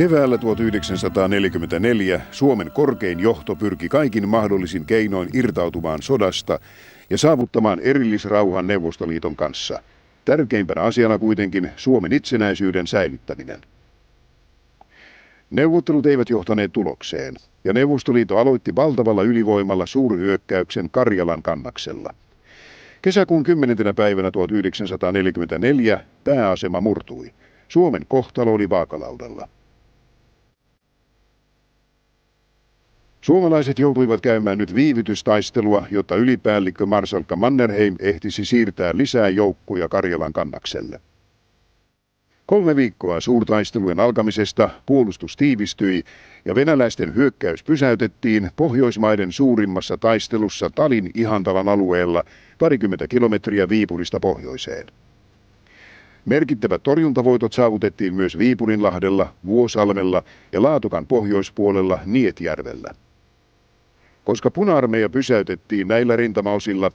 Keväällä 1944 Suomen korkein johto pyrki kaikin mahdollisin keinoin irtautumaan sodasta ja saavuttamaan erillisrauhan Neuvostoliiton kanssa. Tärkeimpänä asiana kuitenkin Suomen itsenäisyyden säilyttäminen. Neuvottelut eivät johtaneet tulokseen, ja Neuvostoliitto aloitti valtavalla ylivoimalla suurhyökkäyksen Karjalan kannaksella. Kesäkuun 10. päivänä 1944 pääasema murtui. Suomen kohtalo oli vaakalaudalla. Suomalaiset joutuivat käymään nyt viivytystaistelua, jotta ylipäällikkö marsalkka Mannerheim ehtisi siirtää lisää joukkoja Karjalan kannakselle. 3 viikkoa suurtaistelujen alkamisesta puolustus tiivistyi ja venäläisten hyökkäys pysäytettiin Pohjoismaiden suurimmassa taistelussa Talin Ihantalan alueella 20 kilometriä Viipurista pohjoiseen. Merkittävät torjuntavoitot saavutettiin myös Viipurinlahdella, Vuosalmella ja Laatokan pohjoispuolella Nietjärvellä. Koska Puna-armeija pysäytettiin näillä rintamaosilla,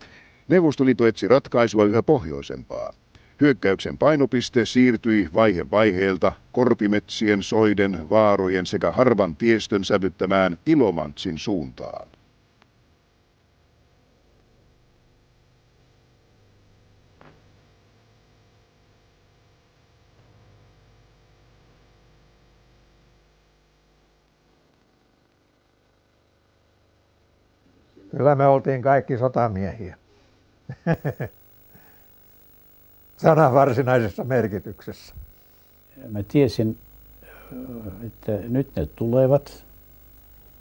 Neuvostoliitto etsi ratkaisua yhä pohjoisempaa. Hyökkäyksen painopiste siirtyi vaihe vaiheelta korpimetsien, soiden, vaarojen sekä harvan tiestön sävyttämään Ilomantsin suuntaan. Kyllä me oltiin kaikki sotamiehiä. Sanan varsinaisessa merkityksessä. Mä tiesin, että nyt ne tulevat,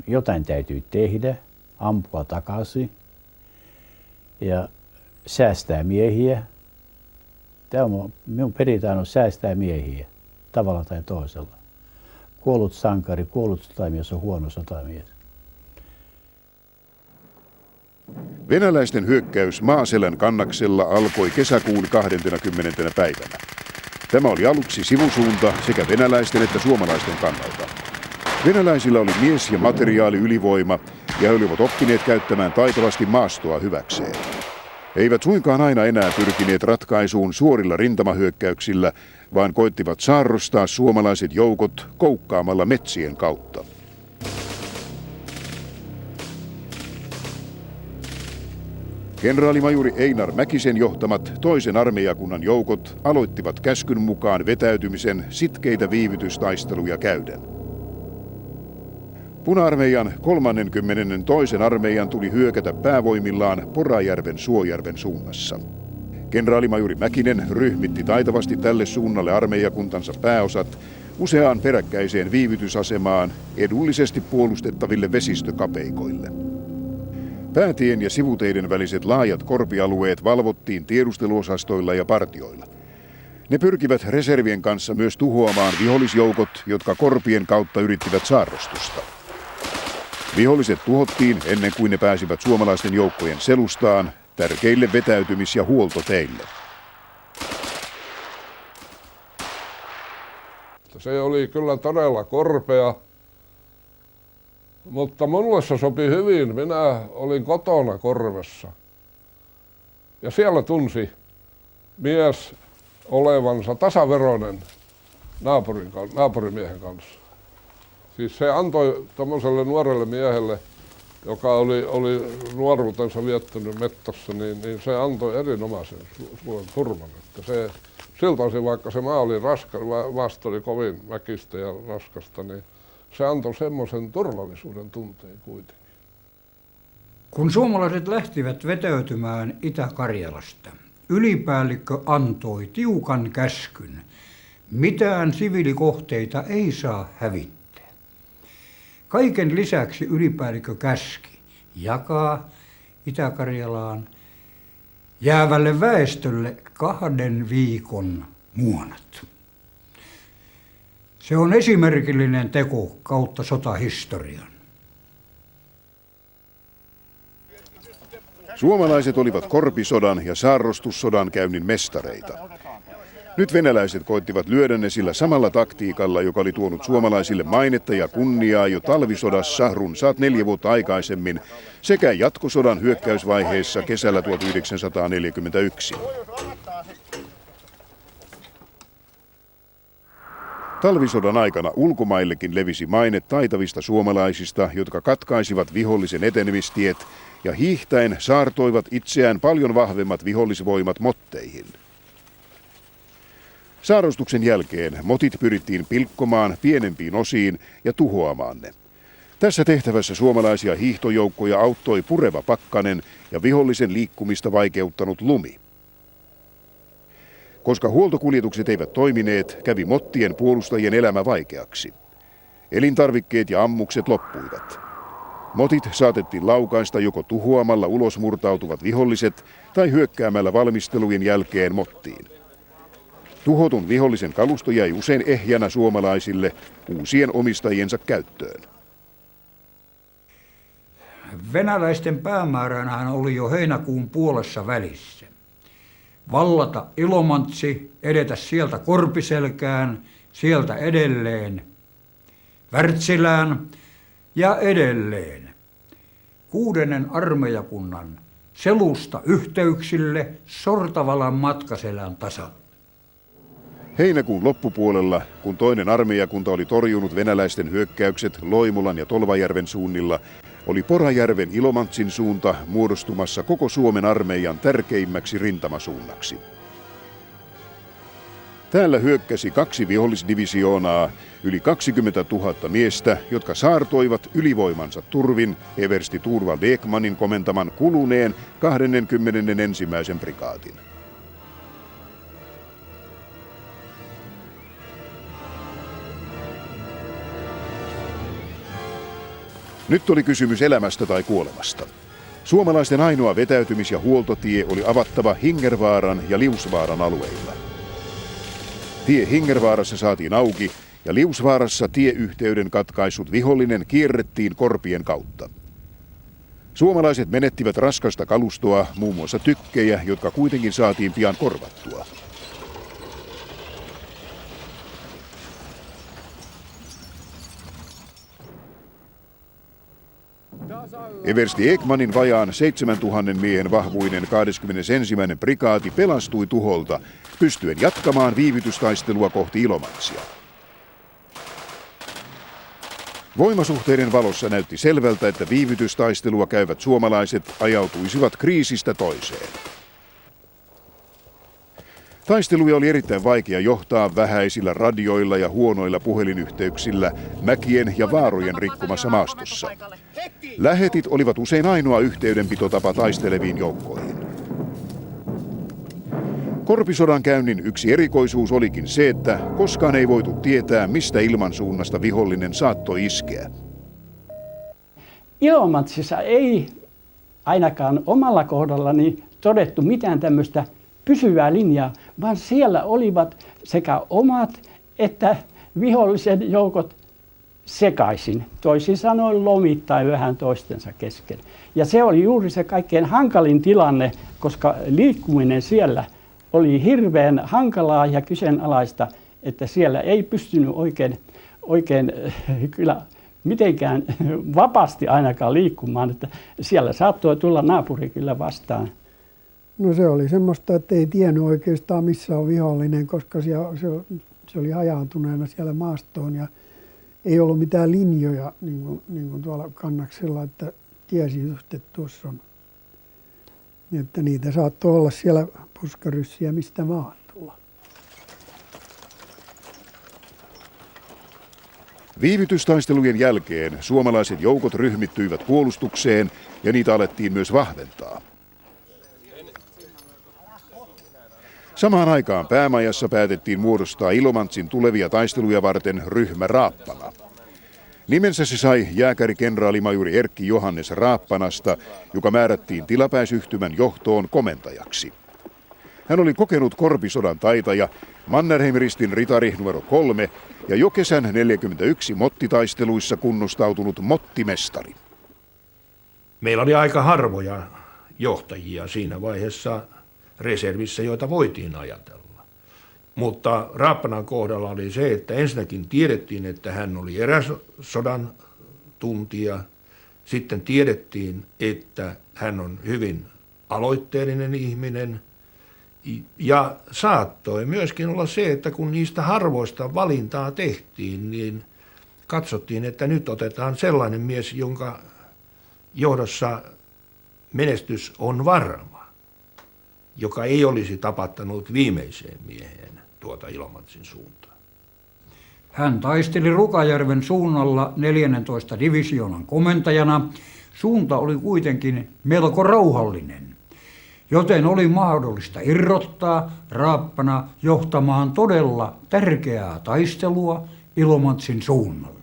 jotain täytyy tehdä, ampua takaisin ja säästää miehiä. Tämä on minun perinteeni on säästää miehiä tavalla tai toisella. Kuollut sankari, kuollut sotamies on huono sotamies. Venäläisten hyökkäys Maaselän kannaksella alkoi kesäkuun 20. päivänä. Tämä oli aluksi sivusuunta sekä venäläisten että suomalaisten kannalta. Venäläisillä oli mies- ja materiaaliylivoima ja he olivat oppineet käyttämään taitavasti maastoa hyväkseen. He eivät suinkaan aina enää pyrkineet ratkaisuun suorilla rintamahyökkäyksillä, vaan koettivat saarrostaa suomalaiset joukot koukkaamalla metsien kautta. Kenraalimajuri Einar Mäkisen johtamat toisen armeijakunnan joukot aloittivat käskyn mukaan vetäytymisen sitkeitä viivytystaisteluja käyden. Puna-armeijan 32. armeijan tuli hyökätä päävoimillaan Porajärven Suojärven suunnassa. Kenraalimajuri Mäkinen ryhmitti taitavasti tälle suunnalle armeijakuntansa pääosat useaan peräkkäiseen viivytysasemaan edullisesti puolustettaville vesistökapeikoille. Päätien ja sivuteiden väliset laajat korpialueet valvottiin tiedusteluosastoilla ja partioilla. Ne pyrkivät reservien kanssa myös tuhoamaan vihollisjoukot, jotka korpien kautta yrittivät saarrostusta. Viholliset tuhottiin ennen kuin ne pääsivät suomalaisten joukkojen selustaan, tärkeille vetäytymis- ja huoltoteille. Se oli kyllä todella korpea. Mutta mulle se sopi hyvin. Minä olin kotona Korvessa. Ja siellä tunsi mies olevansa tasaveroinen naapurimiehen kanssa. Siis se antoi tommoselle nuorelle miehelle, joka oli nuoruutensa viettänyt mettässä, niin se antoi erinomaisen turvan. Että se, siltä osin, vaikka se maa oli vasta oli kovin väkistä ja raskasta, niin se antoi semmoisen turvallisuuden tunteen kuitenkin. Kun suomalaiset lähtivät vetäytymään Itä-Karjalasta, ylipäällikkö antoi tiukan käskyn. Mitään siviilikohteita ei saa hävittää. Kaiken lisäksi ylipäällikkö käski jakaa Itä-Karjalaan jäävälle väestölle 2 viikon muonat. Se on esimerkillinen teko kautta sotahistorian. Suomalaiset olivat korpisodan ja saarrostussodan käynnin mestareita. Nyt venäläiset koittivat lyödä ne sillä samalla taktiikalla, joka oli tuonut suomalaisille mainetta ja kunniaa jo talvisodassa runsaat 4 vuotta aikaisemmin sekä jatkosodan hyökkäysvaiheessa kesällä 1941. Talvisodan aikana ulkomaillekin levisi maine taitavista suomalaisista, jotka katkaisivat vihollisen etenemistiet ja hiihtäen saartoivat itseään paljon vahvemmat vihollisvoimat motteihin. Saarostuksen jälkeen motit pyrittiin pilkkomaan pienempiin osiin ja tuhoamaan ne. Tässä tehtävässä suomalaisia hiihtojoukkoja auttoi pureva pakkanen ja vihollisen liikkumista vaikeuttanut lumi. Koska huoltokuljetukset eivät toimineet, kävi mottien puolustajien elämä vaikeaksi. Elintarvikkeet ja ammukset loppuivat. Motit saatettiin laukaista joko tuhoamalla ulosmurtautuvat viholliset tai hyökkäämällä valmistelujen jälkeen mottiin. Tuhotun vihollisen kalusto jäi usein ehjänä suomalaisille uusien omistajiensa käyttöön. Venäläisten päämääränähän oli jo heinäkuun puolessa välissä. Vallata Ilomantsi, edetä sieltä Korpiselkään, sieltä edelleen Wärtsilään ja edelleen 6. armeijakunnan selusta yhteyksille Sortavalan matkaselän tasalle. Heinäkuun loppupuolella, kun toinen armeijakunta oli torjunut venäläisten hyökkäykset Loimulan ja Tolvajärven suunnilla, oli Porajärven Ilomantsin suunta muodostumassa koko Suomen armeijan tärkeimmäksi rintamasuunnaksi. Täällä hyökkäsi 2 vihollisdivisioonaa, yli 20 000 miestä, jotka saartoivat ylivoimansa turvin eversti Thorvald Ekmanin komentaman kuluneen 21. prikaatin. Nyt oli kysymys elämästä tai kuolemasta. Suomalaisten ainoa vetäytymis- ja huoltotie oli avattava Hingervaaran ja Liusvaaran alueilla. Tie Hingervaarassa saatiin auki ja Liusvaarassa tieyhteyden katkaissut vihollinen kierrettiin korpien kautta. Suomalaiset menettivät raskasta kalustoa, muun muassa tykkejä, jotka kuitenkin saatiin pian korvattua. Eversti Ekmanin vajaan 7000 miehen vahvuinen 21. prikaati pelastui tuholta, pystyen jatkamaan viivytystaistelua kohti Ilomantsia. Voimasuhteiden valossa näytti selvältä, että viivytystaistelua käyvät suomalaiset ajautuisivat kriisistä toiseen. Taisteluja oli erittäin vaikea johtaa vähäisillä radioilla ja huonoilla puhelinyhteyksillä mäkien ja vaarojen rikkomassa maastossa. Lähetit olivat usein ainoa yhteydenpitotapa taisteleviin joukkoihin. Korpisodan käynnin yksi erikoisuus olikin se, että koskaan ei voitu tietää, mistä ilmansuunnasta vihollinen saattoi iskeä. Ilomantsissa ei ainakaan omalla kohdallani todettu mitään tämmöistä pysyvää linjaa, vaan siellä olivat sekä omat että vihollisen joukot sekaisin, toisin sanoen lomittain vähän toistensa kesken. Ja se oli juuri se kaikkein hankalin tilanne, koska liikkuminen siellä oli hirveän hankalaa ja kyseenalaista, että siellä ei pystynyt oikein kyllä mitenkään vapaasti ainakaan liikkumaan, että siellä saattoi tulla naapuri kyllä vastaan. No se oli semmoista, että ei tiennyt oikeastaan missä on vihollinen, koska se oli hajaantuneena siellä maastoon ja ei ollut mitään linjoja niin kuin tuolla Kannaksella, että tiesi just, että tuossa on. Että niitä saattoi olla siellä puskaryssiä mistä vaan tulla. Viivytystaistelujen jälkeen suomalaiset joukot ryhmittyivät puolustukseen ja niitä alettiin myös vahventaa. Samaan aikaan päämajassa päätettiin muodostaa Ilomantsin tulevia taisteluja varten ryhmä Raappana. Nimensä se sai jääkärikenraalimajuri Erkki Johannes Raappanasta, joka määrättiin tilapäisyhtymän johtoon komentajaksi. Hän oli kokenut Korpisodan taitaja, Mannerheim-ristin ritari numero 3 ja jo kesän 1941 mottitaisteluissa kunnostautunut mottimestari. Meillä oli aika harvoja johtajia siinä vaiheessa reservissä, joita voitiin ajatella. Mutta Raappanan kohdalla oli se, että ensinnäkin tiedettiin, että hän oli eräsodan tuntija. Sitten tiedettiin, että hän on hyvin aloitteellinen ihminen. Ja saattoi myöskin olla se, että kun niistä harvoista valintaa tehtiin, niin katsottiin, että nyt otetaan sellainen mies, jonka johdossa menestys on varma, joka ei olisi tapattanut viimeiseen mieheen tuota Ilomantsin suuntaan. Hän taisteli Rukajärven suunnalla 14. divisioonan komentajana. Suunta oli kuitenkin melko rauhallinen, joten oli mahdollista irrottaa Raappana johtamaan todella tärkeää taistelua Ilomantsin suunnalla.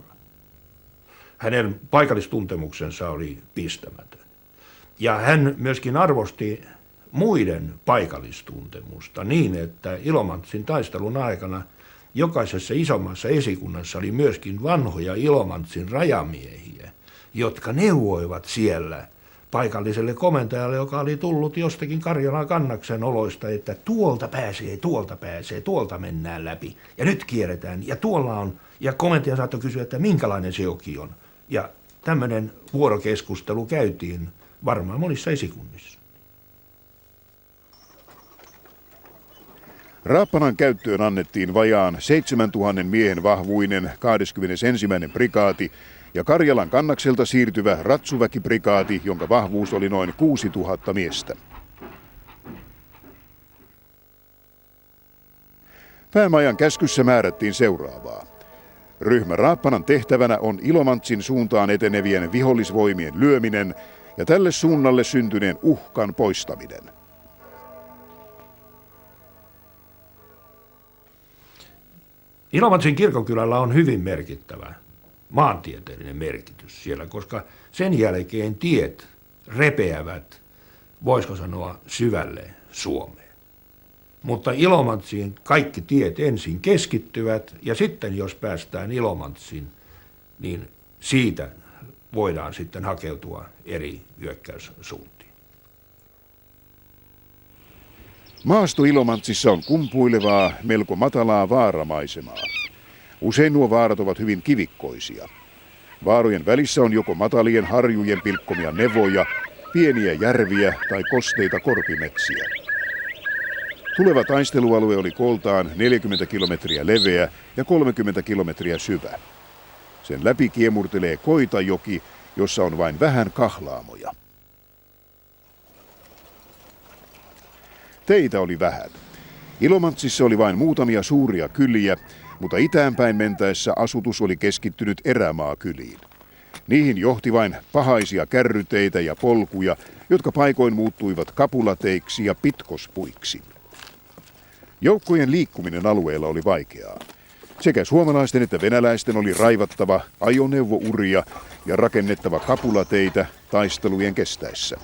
Hänen paikallistuntemuksensa oli pistämätön. Ja hän myöskin arvosti muiden paikallistuntemusta niin, että Ilomantsin taistelun aikana jokaisessa isommassa esikunnassa oli myöskin vanhoja Ilomantsin rajamiehiä, jotka neuvoivat siellä paikalliselle komentajalle, joka oli tullut jostakin Karjalan kannaksen oloista, että tuolta pääsee, tuolta mennään läpi ja nyt kierretään ja tuolla on. Ja komentaja saattoi kysyä, että minkälainen se joki on. Ja tämmöinen vuorokeskustelu käytiin varmaan monissa esikunnissa. Raappanan käyttöön annettiin vajaan 7000 miehen vahvuinen 21. prikaati ja Karjalan kannakselta siirtyvä ratsuväkiprikaati, jonka vahvuus oli noin 6000 miestä. Päämajan käskyssä määrättiin seuraavaa. Ryhmä Raappanan tehtävänä on Ilomantsin suuntaan etenevien vihollisvoimien lyöminen ja tälle suunnalle syntyneen uhkan poistaminen. Ilomantsin kirkonkylällä on hyvin merkittävä maantieteellinen merkitys siellä, koska sen jälkeen tiet repeävät, voisiko sanoa, syvälle Suomeen. Mutta Ilomantsiin kaikki tiet ensin keskittyvät ja sitten jos päästään Ilomantsiin, niin siitä voidaan sitten hakeutua eri hyökkäyssuuntiin. Maasto Ilomantsissa on kumpuilevaa, melko matalaa vaaramaisemaa. Usein nuo vaarat ovat hyvin kivikkoisia. Vaarojen välissä on joko matalien harjujen pilkkomia nevoja, pieniä järviä tai kosteita korpimetsiä. Tuleva taistelualue oli kooltaan 40 kilometriä leveä ja 30 kilometriä syvä. Sen läpi kiemurtelee Koitajoki, jossa on vain vähän kahlaamoja. Teitä oli vähän. Ilomantsissa oli vain muutamia suuria kyliä, mutta itäänpäin mentäessä asutus oli keskittynyt erämaakyliin. Niihin johti vain pahaisia kärryteitä ja polkuja, jotka paikoin muuttuivat kapulateiksi ja pitkospuiksi. Joukkojen liikkuminen alueella oli vaikeaa. Sekä suomalaisten että venäläisten oli raivattava ajoneuvouria ja rakennettava kapulateitä taistelujen kestäessä.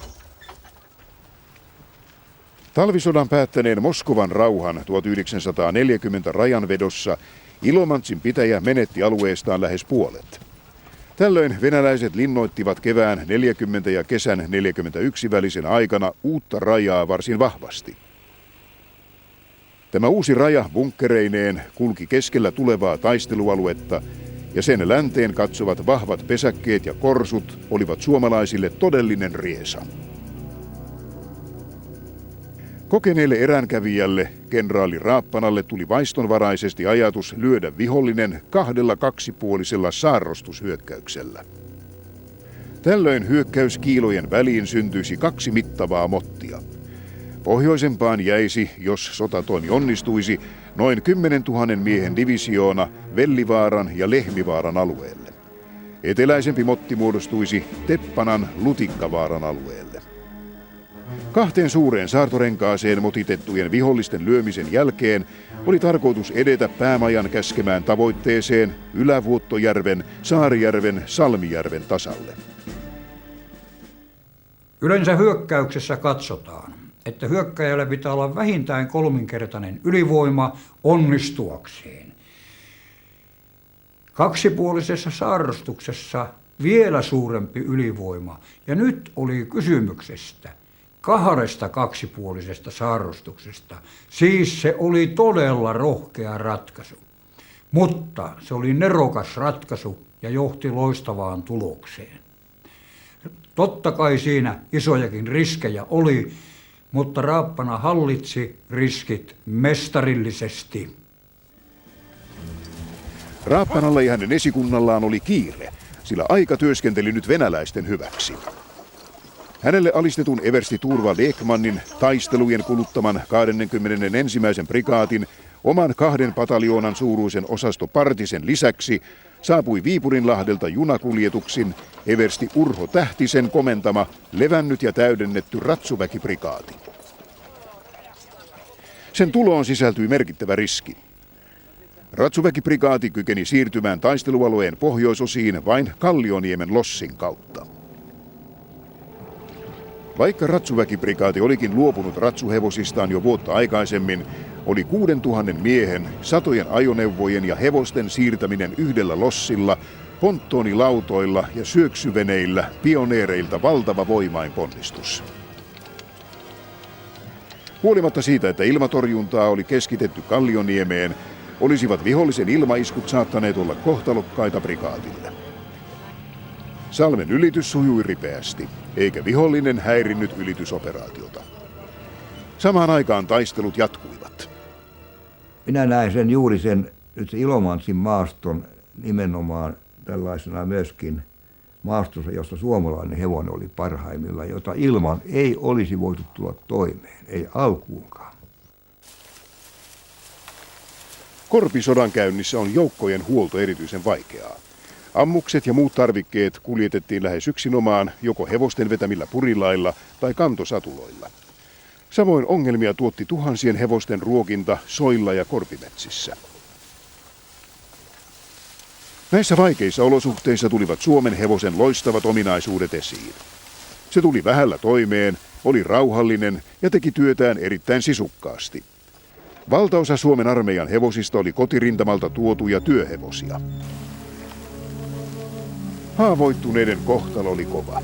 Talvisodan päättäneen Moskovan rauhan 1940 rajanvedossa Ilomantsin pitäjä menetti alueestaan lähes puolet. Tällöin venäläiset linnoittivat kevään 40 ja kesän 41 välisen aikana uutta rajaa varsin vahvasti. Tämä uusi raja bunkkereineen kulki keskellä tulevaa taistelualuetta ja sen länteen katsovat vahvat pesäkkeet ja korsut olivat suomalaisille todellinen riesa. Kokeneelle eränkävijälle, kenraali Raappanalle, tuli vaistonvaraisesti ajatus lyödä vihollinen kahdella kaksipuolisella saarrostushyökkäyksellä. Tällöin hyökkäyskiilojen väliin syntyisi 2 mittavaa mottia. Pohjoisempaan jäisi, jos sotatoimi onnistuisi, noin 10 000 miehen divisioona Vellivaaran ja Lehmivaaran alueelle. Eteläisempi motti muodostuisi Teppanan Lutikkavaaran alueelle. 2 suureen saartorenkaaseen motitettujen vihollisten lyömisen jälkeen oli tarkoitus edetä päämajan käskemään tavoitteeseen Ylävuottojärven, Saarijärven, Salmijärven tasalle. Yleensä hyökkäyksessä katsotaan, että hyökkäjällä pitää olla vähintään 3-kertainen ylivoima onnistuakseen. Kaksipuolisessa saarrostuksessa vielä suurempi ylivoima, ja nyt oli kysymyksestä 2 kaksipuolisesta saarrostuksesta. Siis se oli todella rohkea ratkaisu, mutta se oli nerokas ratkaisu ja johti loistavaan tulokseen. Totta kai siinä isojakin riskejä oli, mutta Raappana hallitsi riskit mestarillisesti. Raappanalla ja hänen esikunnallaan oli kiire, sillä aika työskenteli nyt venäläisten hyväksi. Hänelle alistetun eversti Turva Lekmannin taistelujen kuluttaman 21. prikaatin oman 2 pataljoonan suuruisen osasto Partisen lisäksi saapui Viipurinlahdelta junakuljetuksin eversti Urho Tähtisen komentama levännyt ja täydennetty ratsuväkiprikaati. Sen tuloon sisältyi merkittävä riski. Ratsuväkiprikaati kykeni siirtymään taistelualueen pohjoisosiin vain Kallioniemen lossin kautta. Vaikka ratsuväkiprikaati olikin luopunut ratsuhevosistaan jo vuotta aikaisemmin, oli 6000 miehen, satojen ajoneuvojen ja hevosten siirtäminen yhdellä lossilla, ponttoonilautoilla ja syöksyveneillä pioneereilta valtava voimainponnistus. Huolimatta siitä, että ilmatorjuntaa oli keskitetty Kallioniemeen, olisivat vihollisen ilmaiskut saattaneet olla kohtalokkaita prikaatille. Salmen ylitys sujui ripeästi, eikä vihollinen häirinnyt ylitysoperaatiota. Samaan aikaan taistelut jatkuivat. Minä näin sen juuri sen nyt se Ilomantsin maaston nimenomaan tällaisena myöskin maastossa, jossa suomalainen hevonen oli parhaimmillaan, jota ilman ei olisi voitu tulla toimeen, ei alkuunkaan. Korpisodankäynnissä on joukkojen huolto erityisen vaikeaa. Ammukset ja muut tarvikkeet kuljetettiin lähes yksinomaan joko hevosten vetämillä purilailla tai kantosatuloilla. Samoin ongelmia tuotti tuhansien hevosten ruokinta soilla ja korpimetsissä. Näissä vaikeissa olosuhteissa tulivat Suomen hevosen loistavat ominaisuudet esiin. Se tuli vähällä toimeen, oli rauhallinen ja teki työtään erittäin sisukkaasti. Valtaosa Suomen armeijan hevosista oli kotirintamalta tuotuja työhevosia. Haavoittuneiden kohtalo oli kova.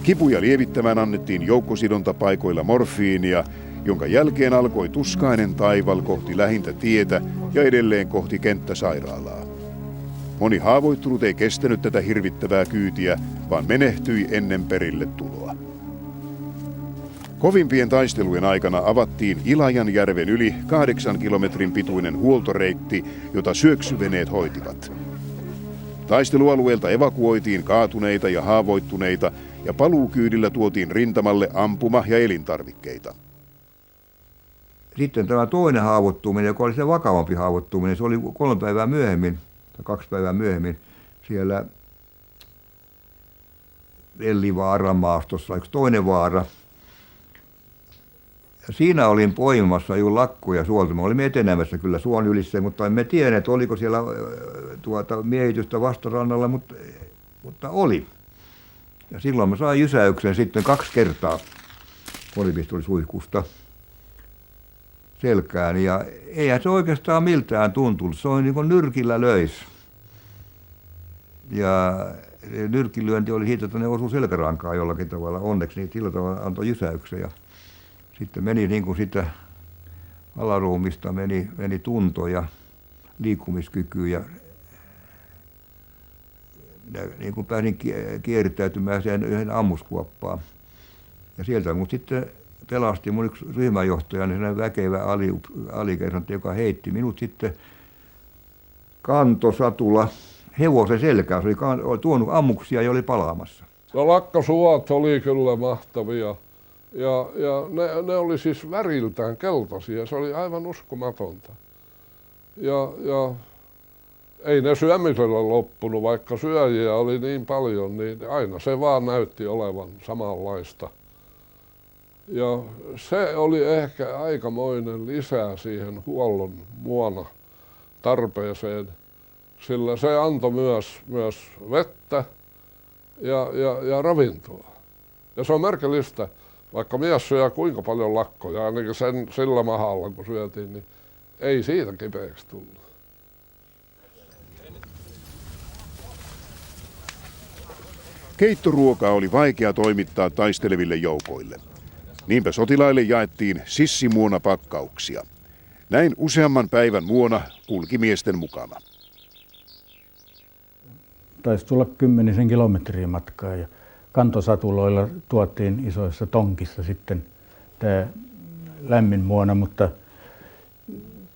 Kipuja lievittämään annettiin joukkosidontapaikoilla morfiinia, jonka jälkeen alkoi tuskainen taival kohti lähintä tietä ja edelleen kohti kenttäsairaalaa. Moni haavoittunut ei kestänyt tätä hirvittävää kyytiä, vaan menehtyi ennen perille tuloa. Kovimpien taistelujen aikana avattiin Ilajanjärven yli 8 kilometrin pituinen huoltoreitti, jota syöksyveneet hoitivat. Taistelualueelta evakuoitiin kaatuneita ja haavoittuneita ja paluukyydillä tuotiin rintamalle ampuma- ja elintarvikkeita. Sitten tämä toinen haavoittuminen, joka oli se vakavampi haavoittuminen, se oli 3 päivää myöhemmin, tai 2 päivää myöhemmin, siellä Vellivaaran maastossa, yksi toinen vaara. Ja siinä olin poimimassa jo lakkoja suolta. Me olimme etenemässä kyllä suon ylissä, mutta emme tienneet, oliko siellä miehitystä vastarannalla, mutta oli. Ja silloin mä sain jysäyksen sitten 2 kertaa kolipistoolisuihkusta selkään. Ja eihän se oikeastaan miltään tuntunut. Se oli niin kuin nyrkillä löis. Ja nyrkilyönti oli siitä, että ne osui selkärankaan jollakin tavalla. Onneksi niin sillä tavalla antoi jysäyksen. Ja sitten meni niin kuin sitä alaruumista meni tunto ja liikkumiskyky ja niin kuin pääsin kiertäytymään sen yhden ammuskuoppaan. Ja sieltä mut sitten pelasti mun yksi ryhmänjohtajani, sellainen väkevä alikersantti, joka heitti minut sitten kantosatulla hevosen selkään. Se oli tuonut ammuksia ja oli palaamassa. No lakkasuot oli kyllä mahtavia. Ja ne oli siis väriltään keltaisia, se oli aivan uskomatonta. Ja ei ne syömisellä loppunut, vaikka syöjiä oli niin paljon, niin aina se vaan näytti olevan samanlaista. Ja se oli ehkä aikamoinen lisää siihen huollon muona tarpeeseen, sillä se antoi myös vettä ja ravintoa. Ja se on merkillistä. Vaikka mies syö kuinka paljon lakkoja, ainakin sillä mahalla kun syötiin, niin ei siitä kipeäksi tullut. Keittoruokaa oli vaikea toimittaa taisteleville joukoille. Niinpä sotilaille jaettiin sissimuonapakkauksia. Näin useamman päivän muona kulki miesten mukana. Taisi tulla 10 kilometriä matkaa ja kantosatuloilla tuotiin isoissa tonkissa sitten tämä lämmin muona, mutta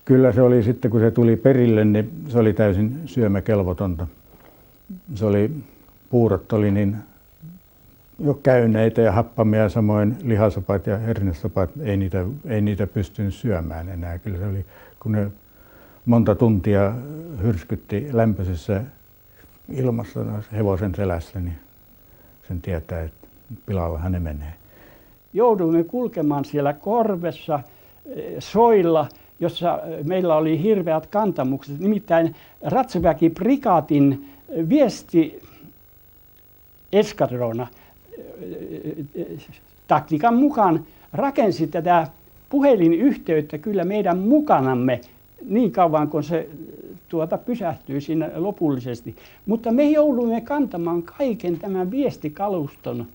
kyllä se oli sitten, kun se tuli perille, niin se oli täysin syömäkelvotonta. Se oli, puurot oli niin jo käyneitä ja happamia, samoin lihasopat ja hernesopat, ei niitä pystynyt syömään enää. Kyllä se oli, kun ne monta tuntia hyrskytti lämpöisessä ilmassa hevosen selässä, niin sen tietää, että pilallahan ne menee. Jouduimme kulkemaan siellä korvessa soilla, jossa meillä oli hirveät kantamukset. Nimittäin Ratsuväki-prikaatin viestieskadrona taktiikan mukaan rakensi tätä puhelinyhteyttä kyllä meidän mukanamme niin kauan, kun se pysähtyi siinä lopullisesti. Mutta me joudumme kantamaan kaiken tämän viestikaluston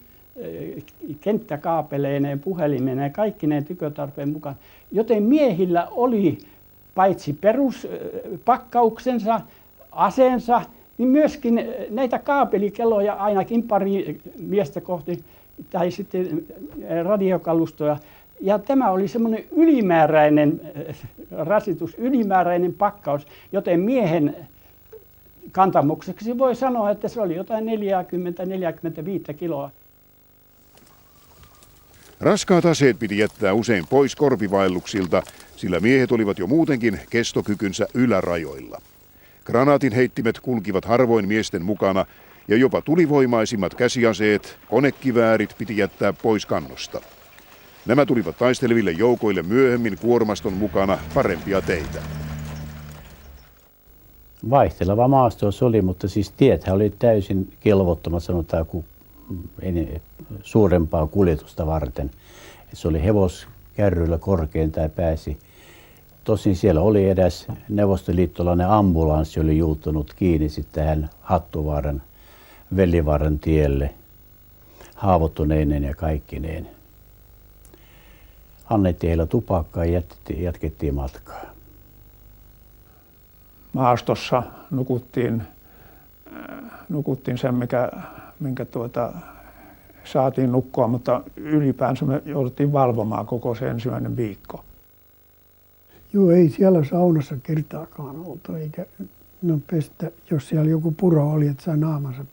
kenttäkaapeleineen, puhelimeen ja kaikki ne tykötarpeen mukaan. Joten miehillä oli paitsi peruspakkauksensa, aseensa, niin myöskin näitä kaapelikelloja ainakin pari miestä kohti tai sitten radiokalustoja. Ja tämä oli semmoinen ylimääräinen rasitus, ylimääräinen pakkaus, joten miehen kantamukseksi voi sanoa, että se oli jotain 40-45 kiloa. Raskaat aseet piti jättää usein pois korpivaelluksilta, sillä miehet olivat jo muutenkin kestokykynsä ylärajoilla. Granaatin heittimet kulkivat harvoin miesten mukana ja jopa tulivoimaisimmat käsiaseet, konekiväärit piti jättää pois kannosta. Nämä tulivat taisteleville joukoille myöhemmin kuormaston mukana parempia teitä. Vaihteleva maasto se oli, mutta siis tiethän oli täysin kelvottomat, sanotaan, suurempaa kuljetusta varten. Se oli hevoskärryillä korkeintaan pääsi. Tosin siellä oli edes neuvostoliittolainen ambulanssi, oli juuttunut kiinni sitten tähän Hattuvaaran, Vellivaaran tielle, haavoittuneinen ja kaikkineen. Annettiin heillä tupakkaa ja jatkettiin matkaa. Maastossa nukuttiin sen, minkä saatiin nukkua, mutta ylipäänsä me jouduttiin valvomaan koko se ensimmäinen viikko. Joo, ei siellä saunassa kertaakaan oltu, eikä pestä, jos siellä joku puro oli, että sai naamansa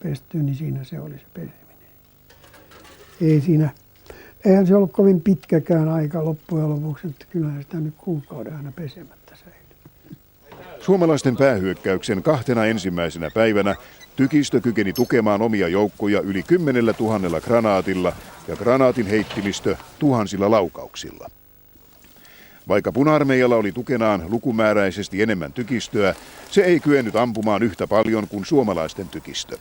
pestyä, niin siinä se oli se peseminen. Eihän se ollut kovin pitkäkään aika loppujen lopuksi, että kyllähän sitä nyt kuukauden aina pesemättä säilyi. Suomalaisten päähyökkäyksen 2. ensimmäisenä päivänä tykistö kykeni tukemaan omia joukkoja yli 10 000 granaatilla ja granaatin heittimistö tuhansilla laukauksilla. Vaikka puna-armeijalla oli tukenaan lukumääräisesti enemmän tykistöä, se ei kyennyt ampumaan yhtä paljon kuin suomalaisten tykistö.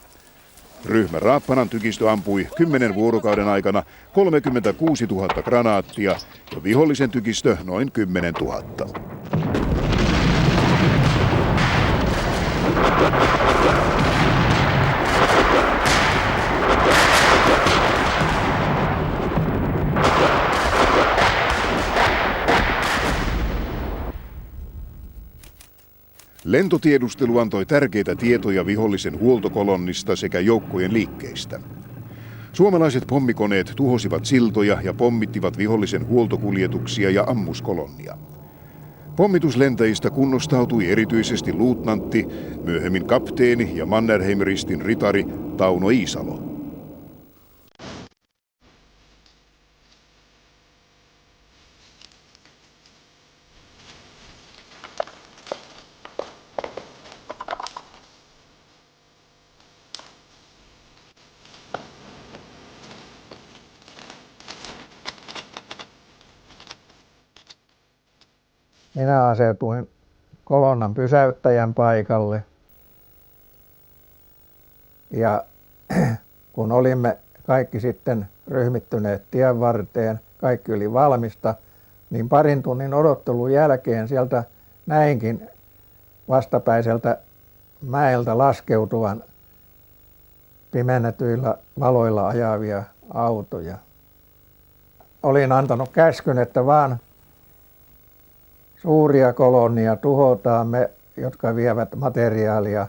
Ryhmä Raappanan tykistö ampui 10 vuorokauden aikana 36 000 granaattia ja vihollisen tykistö noin 10 000. Lentotiedustelu antoi tärkeitä tietoja vihollisen huoltokolonnista sekä joukkojen liikkeistä. Suomalaiset pommikoneet tuhosivat siltoja ja pommittivat vihollisen huoltokuljetuksia ja ammuskolonnia. Pommituslentäjistä kunnostautui erityisesti luutnantti, myöhemmin kapteeni ja Mannerheim-ristin ritari Tauno Iisalo. Minä asetuin kolonnan pysäyttäjän paikalle ja kun olimme kaikki sitten ryhmittyneet tien varteen, kaikki oli valmista, niin parin tunnin odottelun jälkeen sieltä näinkin vastapäiseltä mäeltä laskeutuvan pimennetyillä valoilla ajavia autoja. Olin antanut käskyn, että vaan suuria kolonnia tuhotaan, me, jotka vievät materiaalia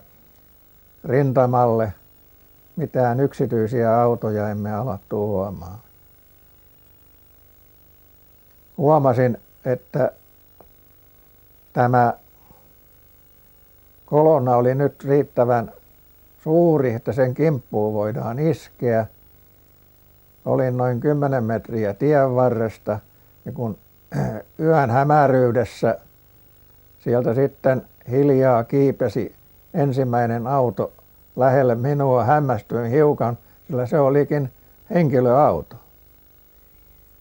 rintamalle. Mitään yksityisiä autoja emme ala tuhoamaan. huomasin, että tämä kolonna oli nyt riittävän suuri, että sen kimppuun voidaan iskeä. Olin noin 10 metriä tien varresta ja kun yön hämäryydessä sieltä sitten hiljaa kiipesi ensimmäinen auto lähelle minua, hämmästyin hiukan, sillä se olikin henkilöauto.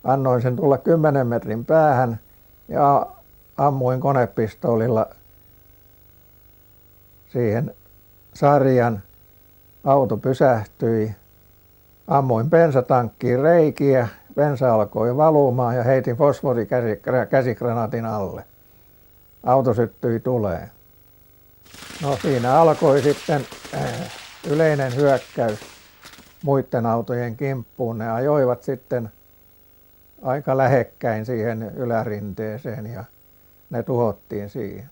Annoin sen tulla 10 metrin päähän ja ammuin konepistoolilla siihen sarjan. Auto pysähtyi. Ammuin bensatankkiin reikiä, bensa alkoi valumaan ja heitin fosforikäsikranaatin alle. Auto syttyi tuleen. No siinä alkoi sitten yleinen hyökkäys muiden autojen kimppuun. Ne ajoivat sitten aika lähekkäin siihen ylärinteeseen ja ne tuhottiin siihen.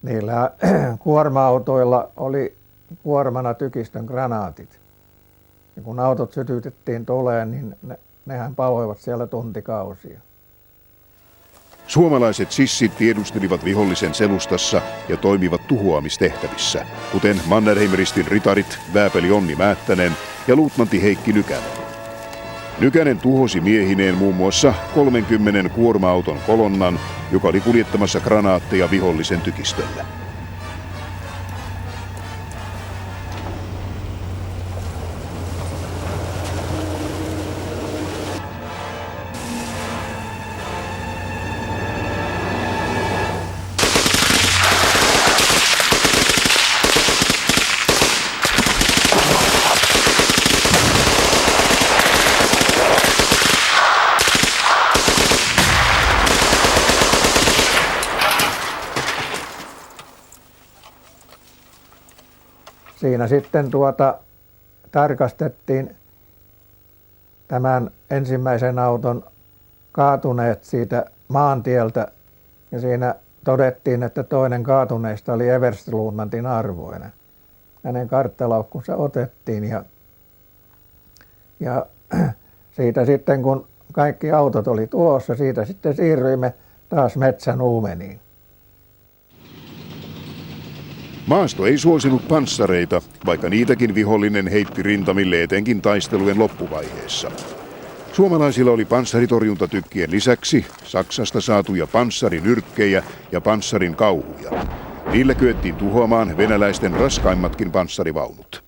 Niillä kuorma-autoilla oli kuormana tykistön granaatit. Ja kun autot sytytettiin tuleen, niin nehän paloivat siellä tuntikausia. Suomalaiset sissit tiedustelivat vihollisen selustassa ja toimivat tuhoamistehtävissä, kuten Mannerheim-ristin ritarit Vääpeli Onni Määttänen ja luutnantti Heikki Nykänen. Nykänen tuhosi miehineen muun muassa 30 kuorma-auton kolonnan, joka oli kuljettamassa granaatteja vihollisen tykistölle. Siinä sitten tarkastettiin tämän ensimmäisen auton kaatuneet siitä maantieltä ja siinä todettiin, että toinen kaatuneista oli everstiluutnantin arvoinen. Hänen karttalaukkunsa otettiin ja siitä sitten kun kaikki autot oli tulossa, siitä sitten siirryimme taas metsän uumeniin. Maasto ei suosinut panssareita, vaikka niitäkin vihollinen heitti rintamille etenkin taistelujen loppuvaiheessa. Suomalaisilla oli panssaritorjuntatykkien lisäksi Saksasta saatuja panssarinyrkkejä ja panssarin kauhuja. Niillä kyettiin tuhoamaan venäläisten raskaimmatkin panssarivaunut.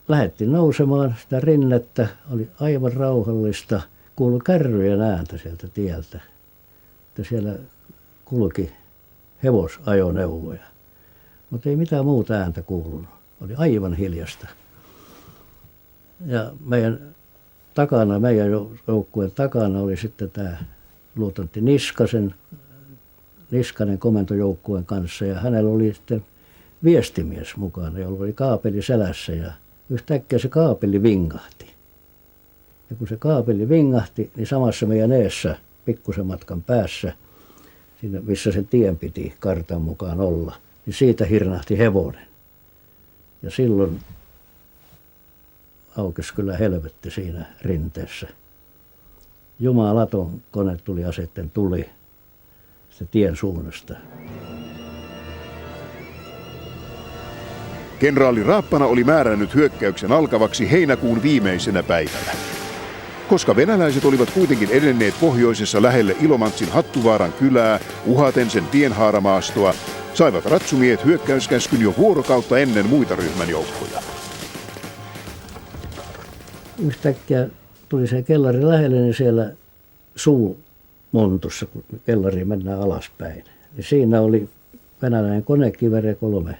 Lähdettiin nousemaan sitä rinnettä, oli aivan rauhallista. Kuului kärryjen ääntä sieltä tieltä, että siellä kulki hevosajoneuvoja. Mutta ei mitään muuta ääntä kuulunut. Oli aivan hiljasta. Ja meidän joukkueen takana oli sitten tämä luutnantti Niskanen komentojoukkueen kanssa. Ja hänellä oli sitten viestimies mukana, jolla oli kaapeli selässä. Ja yhtäkkiä se kaapeli vingahti. Ja kun se kaapeli vingahti, niin samassa meidän eessä, pikkusen matkan päässä, siinä missä sen tien piti kartan mukaan olla, niin siitä hirnahti hevonen. Ja silloin aukesi kyllä helvetti siinä rinteessä. Jumalaton kone tuli asetten tuli sitä tien suunnasta. Kenraali Raappana oli määrännyt hyökkäyksen alkavaksi heinäkuun viimeisenä päivänä. Koska venäläiset olivat kuitenkin edenneet pohjoisessa lähelle Ilomantsin Hattuvaaran kylää, uhaten sen tienhaaramaastoa, saivat ratsumiehet hyökkäyskäskyn jo vuorokautta ennen muita ryhmän joukkoja. Yhtäkkiä tuli se kellari lähelle, niin siellä suumontussa, kun kellariin mennään alaspäin, niin siinä oli venäläinen konekiveri ja 3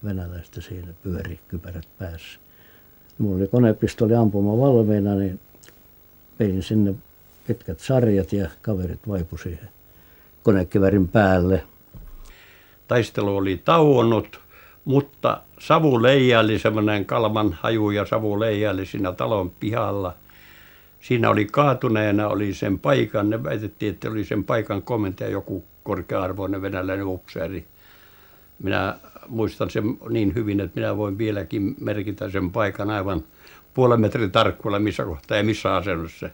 venäläistä siinä pyöri kypärät päässä. Minulla oli konepistooli ampuma valmiina, niin vein sinne pitkät sarjat ja kaverit vaipui siihen konekivärin päälle. Taistelu oli tauonnut, mutta savu leijaili, semmoinen kalman haju ja savu leijaili siinä talon pihalla. Siinä oli kaatuneena oli sen paikan, ne väitettiin, että oli sen paikan komentaja joku korkea-arvoinen venäläinen upseeri. Minä muistan sen niin hyvin, että minä voin vieläkin merkitä sen paikan aivan puolen metrin tarkkuudella missä kohtaa ja missä asennossa.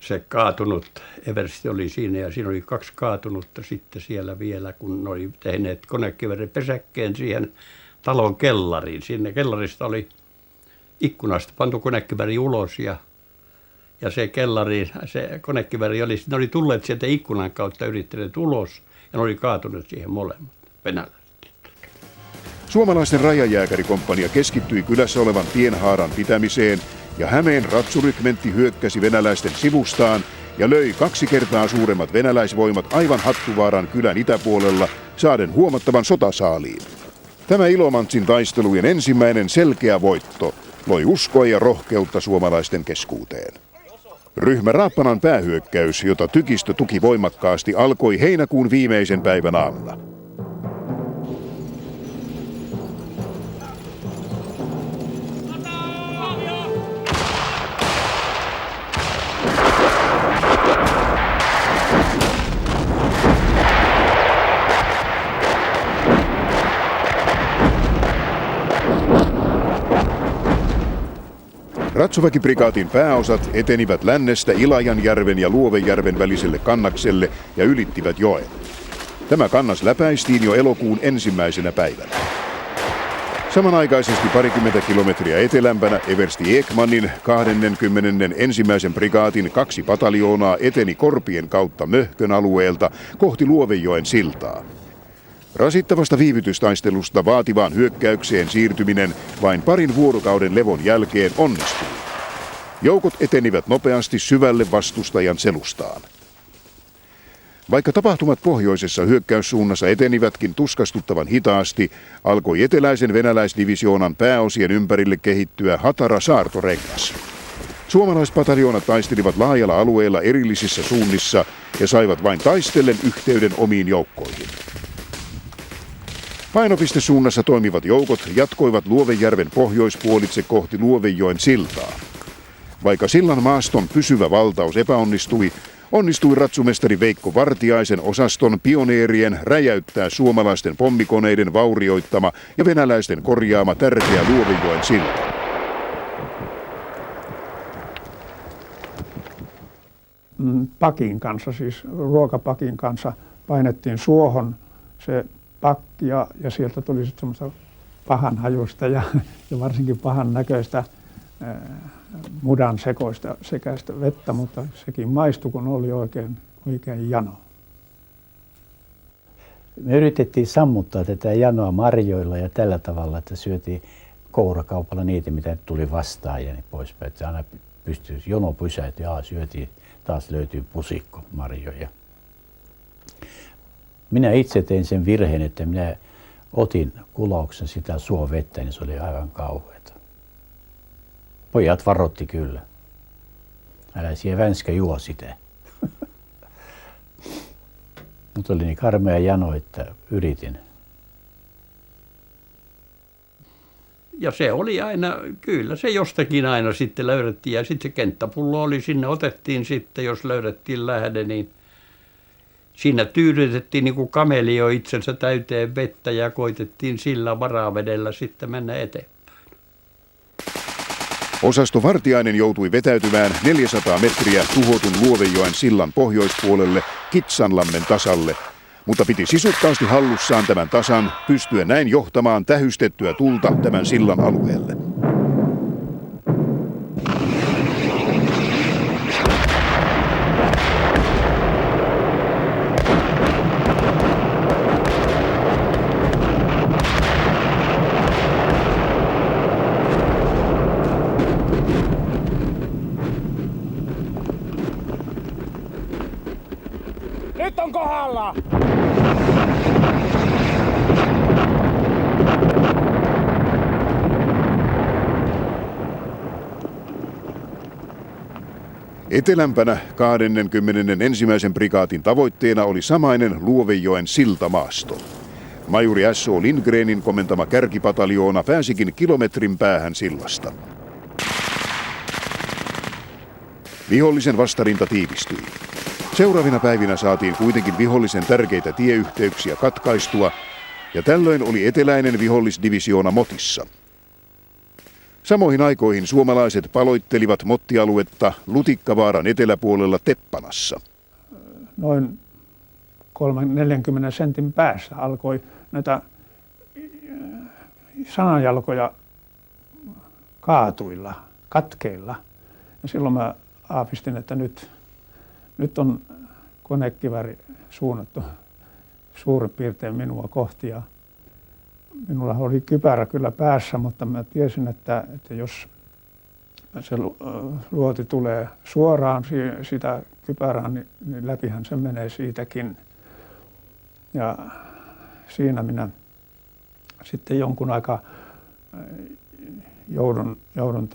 se kaatunut eversti oli siinä ja siinä oli 2 kaatunutta sitten siellä vielä, kun ne oli tehneet konekiväärin pesäkkeen siihen talon kellariin. Sinne kellarista oli ikkunasta pantu konekivääri ulos ja se konekivääri oli, ne oli tulleet sieltä ikkunan kautta yrittäneet ulos ja ne oli kaatuneet siihen molemmat venäläiset. Suomalaisten rajajääkärikomppania keskittyi kylässä olevan tienhaaran pitämiseen ja Hämeen ratsurykmentti hyökkäsi venäläisten sivustaan ja löi 2 kertaa suuremmat venäläisvoimat aivan Hattuvaaran kylän itäpuolella saaden huomattavan sotasaaliin. Tämä Ilomantsin taistelujen ensimmäinen selkeä voitto loi uskoa ja rohkeutta suomalaisten keskuuteen. Ryhmä Raappanan päähyökkäys, jota tykistö tuki voimakkaasti, alkoi heinäkuun viimeisen päivän aamuna. Ratsuväkiprikaatin pääosat etenivät lännestä Ilajanjärven ja Luovenjärven väliselle kannakselle ja ylittivät joen. Tämä kannas läpäistiin jo elokuun 1. päivänä. Samanaikaisesti parikymmentä kilometriä etelämpänä eversti Ekmanin 21. prikaatin 2 pataljoonaa eteni Korpien kautta Möhkön alueelta kohti Luovenjoen siltaa. Rasittavasta viivytystaistelusta vaativaan hyökkäykseen siirtyminen vain parin vuorokauden levon jälkeen onnistui. Joukot etenivät nopeasti syvälle vastustajan selustaan. Vaikka tapahtumat pohjoisessa hyökkäyssuunnassa etenivätkin tuskastuttavan hitaasti, alkoi eteläisen venäläisdivisioonan pääosien ympärille kehittyä hatara saartorengas. Suomalaispataljoonat taistelivat laajalla alueella erillisissä suunnissa ja saivat vain taistellen yhteyden omiin joukkoihin. Painopistesuunnassa toimivat joukot jatkoivat Luovenjärven pohjoispuolitse kohti Luovenjoen siltaa. Vaikka sillan maaston pysyvä valtaus epäonnistui, onnistui ratsumestari Veikko Vartiaisen osaston pioneerien räjäyttää suomalaisten pommikoneiden vaurioittama ja venäläisten korjaama tärkeä Luovenjoen silta. Pakin kanssa, siis ruokapakin kanssa painettiin suohon se pakki ja sieltä tuli sitten semmoista pahanhajuista ja varsinkin pahan näköistä mudan sekoista sekäistä vettä, mutta sekin maistui, kun oli oikein jano. Me yritettiin sammuttaa tätä janoa marjoilla ja tällä tavalla, että syötiin kourakaupalla niitä, mitä tuli vastaan ja niin poispäin. Että aina pystyi, jono pysähtyi ja syötiin, taas löytyi pusikko marjoja. Minä itse tein sen virheen, että minä otin kulauksen sitä suovettä, niin se oli aivan kauheata. Pojat varoitti kyllä. Älä siellä vänskä juo sitä. Mutta oli niin karmea jano, että yritin. Ja se oli aina, kyllä se jostakin aina sitten löydettiin. Ja sitten se kenttäpullo oli sinne, otettiin sitten, jos löydettiin lähde, niin siinä tyydytettiin niin kuin kamelio itsensä täyteen vettä ja koitettiin sillä varavedellä sitten mennä eteenpäin. Osasto Vartiainen joutui vetäytymään 400 metriä tuhotun Luovenjoen sillan pohjoispuolelle Kitsanlammen tasalle, mutta piti sisukkaasti hallussaan tämän tasan, pystyen näin johtamaan tähystettyä tulta tämän sillan alueelle. Nyt on kohdalla! Etelämpänä 21. prikaatin tavoitteena oli samainen Luovenjoen siltamaasto. Majuri S.O. Lindgrenin komentama kärkipataljoona pääsikin kilometrin päähän sillasta. Vihollisen vastarinta tiivistyi. Seuraavina päivinä saatiin kuitenkin vihollisen tärkeitä tieyhteyksiä katkaistua, ja tällöin oli eteläinen vihollisdivisioona motissa. Samoihin aikoihin suomalaiset paloittelivat mottialuetta Lutikkavaaran eteläpuolella Teppanassa. Noin 30-40 sentin päässä alkoi näitä sananjalkoja kaatuilla, katkeilla. Ja silloin mä aavistin, että nyt on konekivääri suunnattu suurin piirtein minua kohti. Ja minulla oli kypärä kyllä päässä, mutta mä tiesin, että jos se luoti tulee suoraan sitä kypärää, niin läpihän se menee siitäkin. Ja siinä minä sitten jonkun aikaa joudun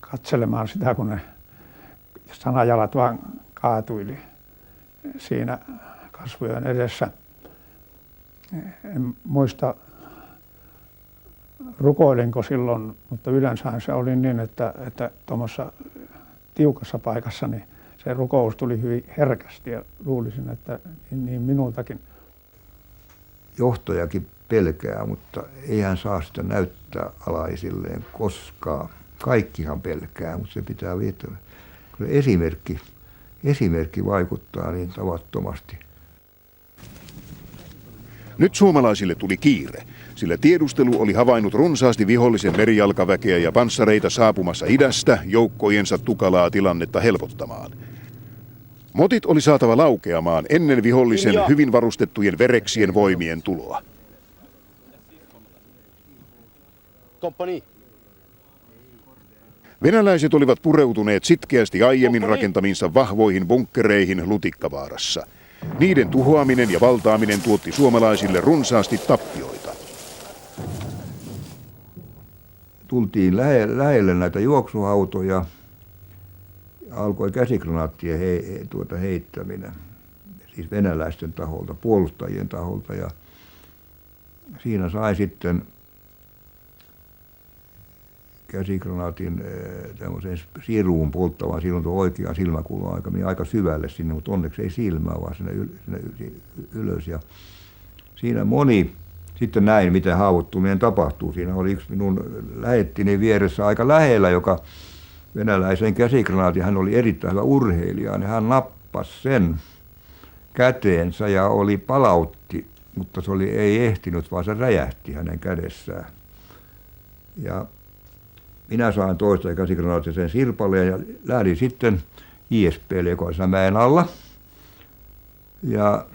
katselemaan sitä, kun ne sanajalat vaan kaatuili siinä kasvojen edessä. En muista rukoilinko silloin, mutta yleensä se oli niin, että tuommoisessa tiukassa paikassa niin se rukous tuli hyvin herkästi ja luulisin, että niin minultakin. Johtajakin pelkää, mutta ei hän saa sitä näyttää alaisilleen koskaan. Kaikkihan pelkää, mutta se pitää viittaa. Kyllä esimerkki vaikuttaa niin tavattomasti. Nyt suomalaisille tuli kiire, sillä tiedustelu oli havainnut runsaasti vihollisen merijalkaväkeä ja panssareita saapumassa idästä joukkojensa tukalaa tilannetta helpottamaan. Motit oli saatava laukeamaan ennen vihollisen hyvin varustettujen vereksien voimien tuloa. Venäläiset olivat pureutuneet sitkeästi aiemmin rakentaminsa vahvoihin bunkkereihin Lutikkavaarassa. Niiden tuhoaminen ja valtaaminen tuotti suomalaisille runsaasti tappioita. Tultiin lähelle näitä juoksuhautoja. Alkoi käsikranaattien heittäminen, siis venäläisten taholta, puolustajien taholta. Ja siinä sai sitten käsikranaatin tämmöisen siruun polttavan, silloin tuo oikea silmäkulma meni aika syvälle sinne, mutta onneksi ei silmää, vaan sinne ylös. Ja siinä moni sitten näin, miten haavoittuminen tapahtuu. Siinä oli yksi minun lähettini vieressä aika lähellä, joka venäläisen käsikranaatin, hän oli erittäin hyvä urheilija, niin hän nappasi sen käteensä ja palautti, mutta se ei ehtinyt, vaan se räjähti hänen kädessään. Ja minä sain toista käsikranaatin sen sirpaleen ja lähdin sitten ISP:lle, joka oli siinä mäen alla. Ja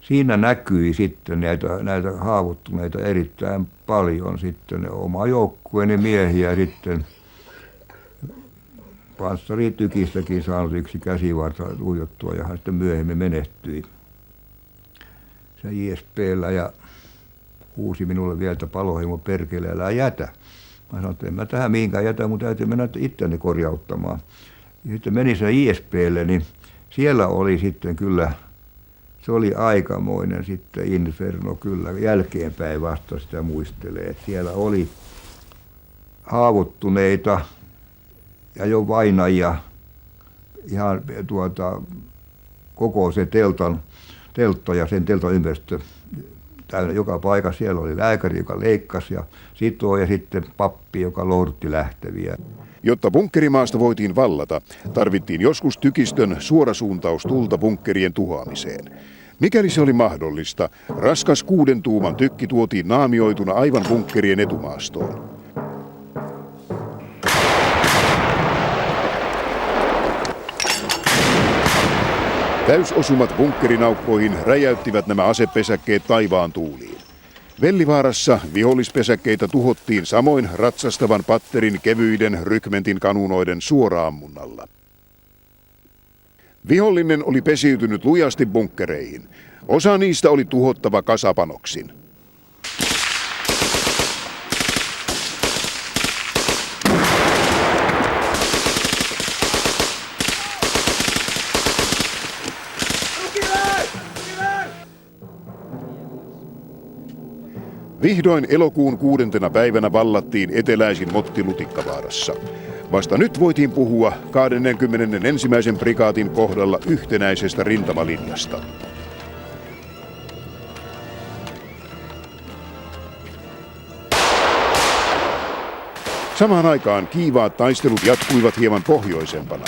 siinä näkyi sitten näitä haavoittuneita erittäin paljon sitten oma joukkueeni miehiä sitten. Panssaritykistäkin saanut yksi käsivarta uijottua ja hän sitten myöhemmin menehtyi se ISP:llä ja huusi minulle vielä, että Paloheimo perkele, älä jätä. Mä sanoin, että en mä tähän mihinkään jätä, mun täytyy mennä itseäni korjauttamaan. Ja sitten menin sen ISP:lle, niin siellä oli sitten kyllä, se oli aikamoinen sitten inferno kyllä, jälkeenpäin vasta sitä muistelee, että siellä oli haavoittuneita ja jo vainajia, ihan koko se teltta ja sen teltan ympäristö täynnä joka paikassa. Siellä oli lääkäri, joka leikkasi ja sitoi ja sitten pappi, joka lohdutti lähteviä. Jotta bunkkerimaasta voitiin vallata, tarvittiin joskus tykistön suorasuuntaus tulta bunkkerien tuhoamiseen. Mikäli se oli mahdollista, raskas 6 tuuman tykki tuotiin naamioituna aivan bunkkerien etumaastoon. Täysosumat bunkkerinaukoihin räjäyttivät nämä asepesäkkeet taivaan tuuliin. Vellivaarassa vihollispesäkkeitä tuhottiin samoin ratsastavan patterin kevyiden rykmentin kanunoiden suoraammunnalla. Vihollinen oli pesiytynyt lujasti bunkkereihin. Osa niistä oli tuhottava kasapanoksin. Vihdoin elokuun 6. päivänä vallattiin eteläisin motti Lutikkavaarassa. Vasta nyt voitiin puhua 21. prikaatin kohdalla yhtenäisestä rintamalinjasta. Samaan aikaan kiivaat taistelut jatkuivat hieman pohjoisempana.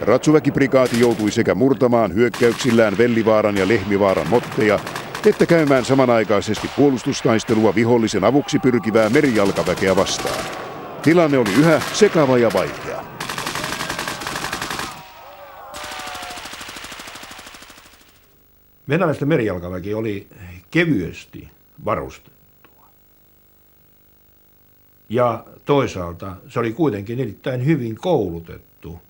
Ratsuväkiprikaati joutui sekä murtamaan hyökkäyksillään Vellivaaran ja Lehmivaaran motteja, että käymään samanaikaisesti puolustustaistelua vihollisen avuksi pyrkivää merijalkaväkeä vastaan. Tilanne oli yhä sekava ja vaikea. Venäläisten merijalkaväki oli kevyesti varustettua. Ja toisaalta se oli kuitenkin erittäin hyvin koulutettu.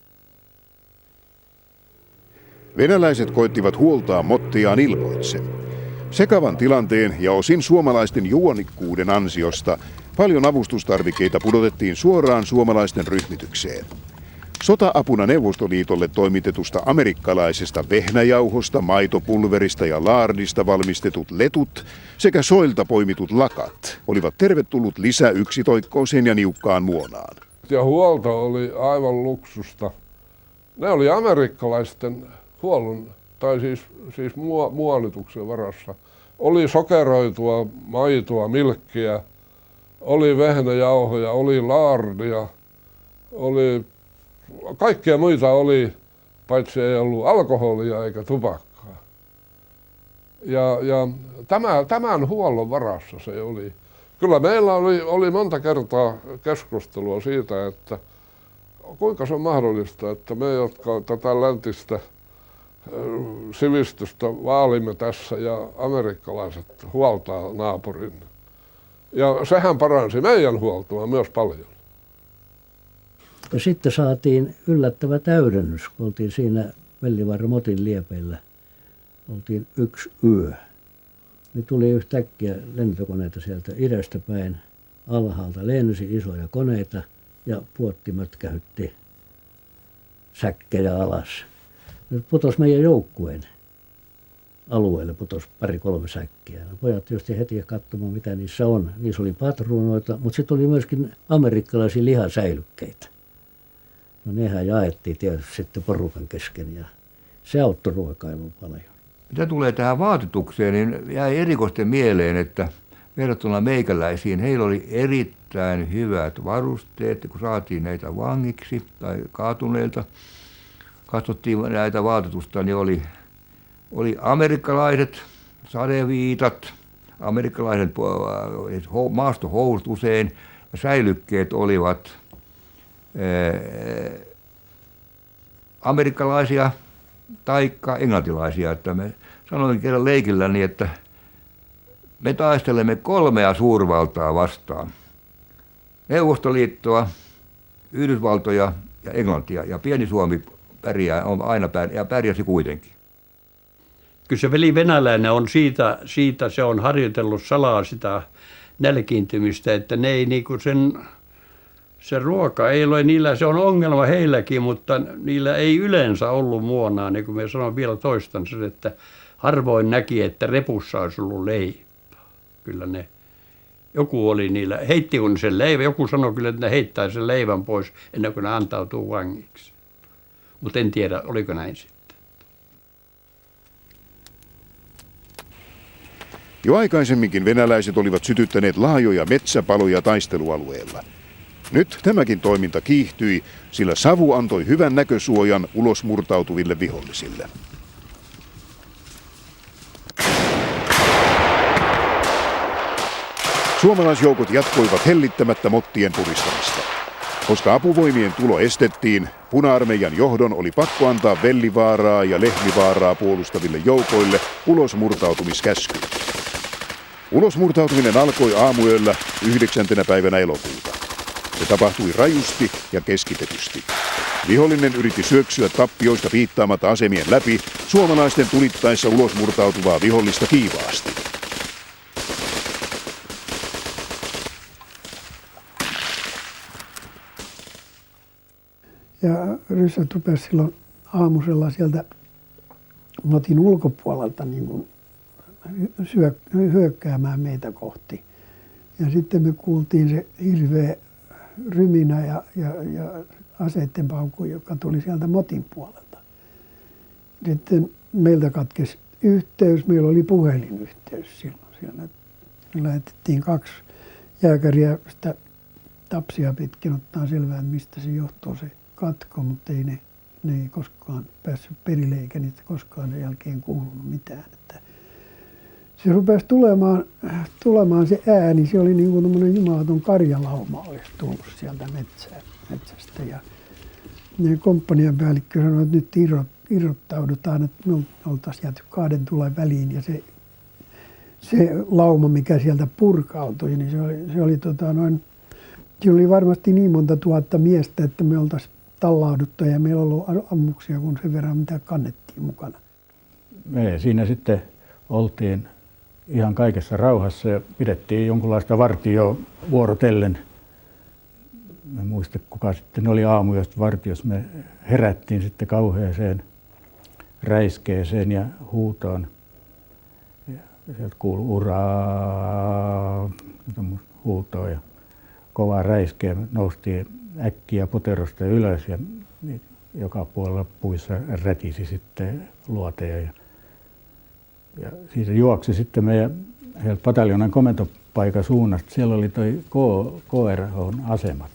Venäläiset koittivat huoltaa mottiaan ilmoitse. Sekavan tilanteen ja osin suomalaisten juonikkuuden ansiosta paljon avustustarvikkeita pudotettiin suoraan suomalaisten ryhmitykseen. Sota-apuna Neuvostoliitolle toimitetusta amerikkalaisesta vehnäjauhosta, maitopulverista ja laardista valmistetut letut sekä soilta poimitut lakat olivat tervetullut lisä yksitoikkoiseen ja niukkaan muonaan. Ja huolto oli aivan luksusta. Ne oli amerikkalaisten huollon, tai siis muonituksen varassa. Oli sokeroitua maitoa, milkkiä, oli vehnäjauhoja, oli laardia, oli kaikkea muita oli, paitsi ei ollut alkoholia eikä tupakkaa. Ja tämän huollon varassa se oli. Kyllä meillä oli monta kertaa keskustelua siitä, että kuinka se on mahdollista, että me, jotka tätä läntistä sivistystä vaalimme tässä ja amerikkalaiset huoltaa naapurin. Ja sehän paransi meidän huoltoa myös paljon. Ja sitten saatiin yllättävä täydennys, kun oltiin siinä Vellivaaran motin liepeillä. Oltiin yksi yö. Niin tuli yhtäkkiä lentokoneita sieltä idästä päin. Alhaalta lensi isoja koneita ja puotti mötkähytti säkkejä alas. Nyt putosi meidän joukkueen alueelle, putosi 2-3 säkkiä. No, pojat tietysti heti katsomaan, mitä niissä on. Niissä oli patruunoita, mutta sitten oli myöskin amerikkalaisia lihasäilykkeitä. No nehän jaettiin tietysti sitten porukan kesken ja se auttoi ruokailuun paljon. Mitä tulee tähän vaatetukseen, niin jäi erikoisesti mieleen, että verrattuna meikäläisiin heillä oli erittäin hyvät varusteet, kun saatiin näitä vangiksi tai kaatuneilta. Katsottiin näitä vaatetusta, niin oli amerikkalaiset sadeviitat, amerikkalaiset maastohousut usein, ja säilykkeet olivat amerikkalaisia taikka englantilaisia. Että me sanoin kerran leikilläni, että me taistelemme 3 suurvaltaa vastaan. Neuvostoliittoa, Yhdysvaltoja ja Englantia. Ja pieni Suomi on aina ja pärjäsi kuitenkin. Kyllä se veli venäläinen on siitä se on harjoitellut salaa sitä nälkiintymistä, että ne ei niinku se ruoka ei ole niillä, se on ongelma heilläkin, mutta niillä ei yleensä ollut muonaa, niin kuin me sanon vielä toistan sen, että harvoin näki, että repussa olisi ollut leipää. Kyllä ne, joku oli niillä, heitti kun sen leivän, joku sanoi kyllä, että ne heittää sen leivän pois ennen kuin ne antautuu vangiksi. Mutta en tiedä, oliko näin sitten. Jo aikaisemminkin venäläiset olivat sytyttäneet laajoja metsäpaloja taistelualueella. Nyt tämäkin toiminta kiihtyi, sillä savu antoi hyvän näkösuojan ulos murtautuville vihollisille. Suomalaisjoukot jatkoivat hellittämättä mottien puristamista. Koska apuvoimien tulo estettiin, Puna-armeijan johdon oli pakko antaa Vellivaaraa ja Lehmivaaraa puolustaville joukoille ulosmurtautumiskäsky. Ulosmurtautuminen alkoi aamuyöllä 9. päivänä elokuuta. Se tapahtui rajusti ja keskitetysti. Vihollinen yritti syöksyä tappioista piittaamatta asemien läpi suomalaisten tulittaessa ulosmurtautuvaa vihollista kiivaasti. Ja ryssät rupesivat silloin aamusella sieltä motin ulkopuolelta niin kuin hyökkäämään meitä kohti. Ja sitten me kuultiin se hirveä ryminä ja aseiden paukku, joka tuli sieltä motin puolelta. Sitten meiltä katkesi yhteys, meillä oli puhelinyhteys silloin. Siellä me lähetettiin 2 jääkäriä sitä Tapsia pitkin ottaa selvää, mistä se johtuu se katko, mutta ei ne ei koskaan päässyt perille eikä niitä koskaan sen jälkeen kuulunut mitään. Että se rupesi tulemaan se ääni, se oli niin kuin tämmöinen jumalaton karjalauma olisi tullut sieltä metsästä. Ja komppanian päällikkö sanoi, että nyt irrottaudutaan, että me oltaisiin jääty 2 tulen väliin ja se lauma, mikä sieltä purkautui, niin se oli siinä oli varmasti niin monta tuhatta miestä, että me oltaisiin tallauduttu ja meillä on ollut ammuksia kuin sen verran, mitä kannettiin mukana. Me siinä sitten oltiin ihan kaikessa rauhassa ja pidettiin jonkunlaista vartioa vuorotellen. Mä muista, kuka sitten oli aamuyöstä vartiossa. Me herättiin sitten kauheeseen räiskeeseen ja huutoon. Ja sieltä kuului uraa huutoa ja kova räiskeä. Me noustiin äkkiä poterosta ylös ja joka puolella puissa rätisi sitten luoteja. Ja siitä juoksi sitten meidän pataljonan komentopaikan suunnasta. Siellä oli toi KRH:n asemat.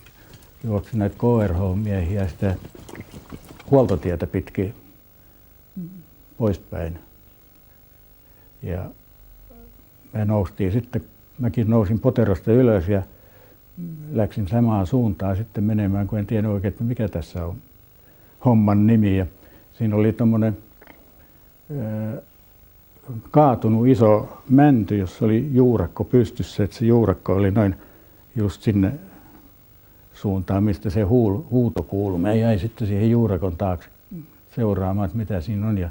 Juoksi näitä KRH-miehiä sitä huoltotietä pitkin poispäin. Ja me noustiin sitten, mäkin nousin poterosta ylös ja läksin samaan suuntaan sitten menemään, kun en tiedä oikein, että mikä tässä on homman nimi. Ja siinä oli tommonen kaatunut iso mänty, jossa oli juurakko pystyssä, että se juurakko oli noin just sinne suuntaan, mistä se huuto kuului. Mä jäin sitten siihen juurakon taakse seuraamaan, että mitä siinä on. Ja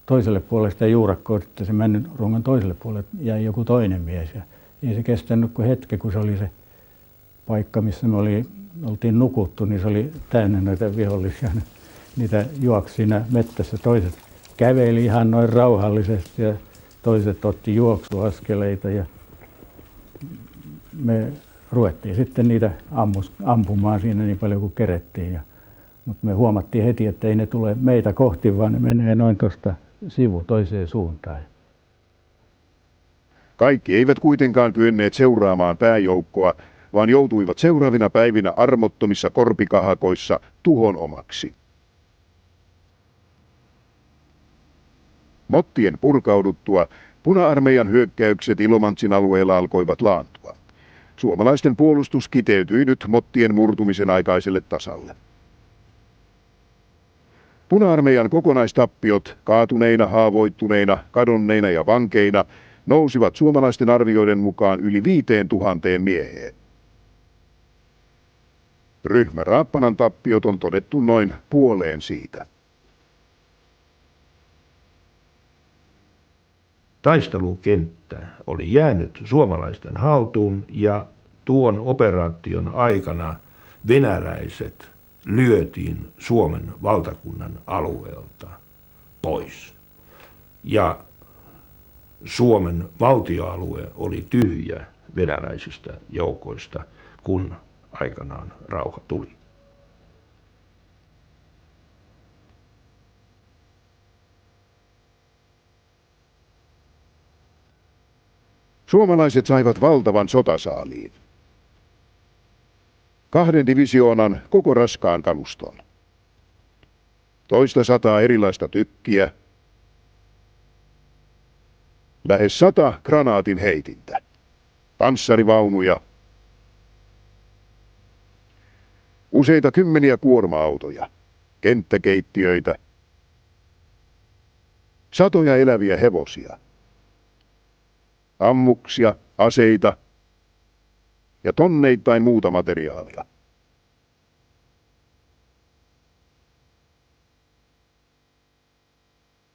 toiselle puolelle sitä juurakkoa, sitten se männyn rungon toiselle puolelle jäi joku toinen mies. Ja ei se kestänyt kuin hetken, kun se oli se paikka, missä me oltiin nukuttu, niin se oli täynnä noita vihollisia. Niitä juoksi siinä mettässä. Toiset käveli ihan noin rauhallisesti ja toiset otti juoksuaskeleita. Ja me ruvettiin sitten niitä ampumaan siinä niin paljon kuin kerettiin. Mutta me huomattiin heti, että ei ne tule meitä kohti, vaan ne menee noin tuosta sivu toiseen suuntaan. Kaikki eivät kuitenkaan kyenneet seuraamaan pääjoukkoa, vaan joutuivat seuraavina päivinä armottomissa korpikahakoissa tuhon omaksi. Mottien purkauduttua Puna-armeijan hyökkäykset Ilomantsin alueella alkoivat laantua. Suomalaisten puolustus kiteytyi nyt mottien murtumisen aikaiselle tasalle. Puna-armeijan kokonaistappiot kaatuneina, haavoittuneina, kadonneina ja vankeina nousivat suomalaisten arvioiden mukaan yli 5000 mieheen. Ryhmä Raappanan tappiot on todettu noin puoleen siitä. Taistelukenttä oli jäänyt suomalaisten haltuun ja tuon operaation aikana venäläiset lyötiin Suomen valtakunnan alueelta pois. Ja Suomen valtioalue oli tyhjä venäläisistä joukoista, kun aikanaan rauha tuli. Suomalaiset saivat valtavan sotasaaliin. 2 divisioonan koko raskaan kaluston. 200 erilaista tykkiä. Lähes 100 granaatin heitintä. Panssarivaunuja. Useita kymmeniä kuorma-autoja. Kenttäkeittiöitä. Satoja eläviä hevosia. Ammuksia, aseita ja tonneittain muuta materiaalia.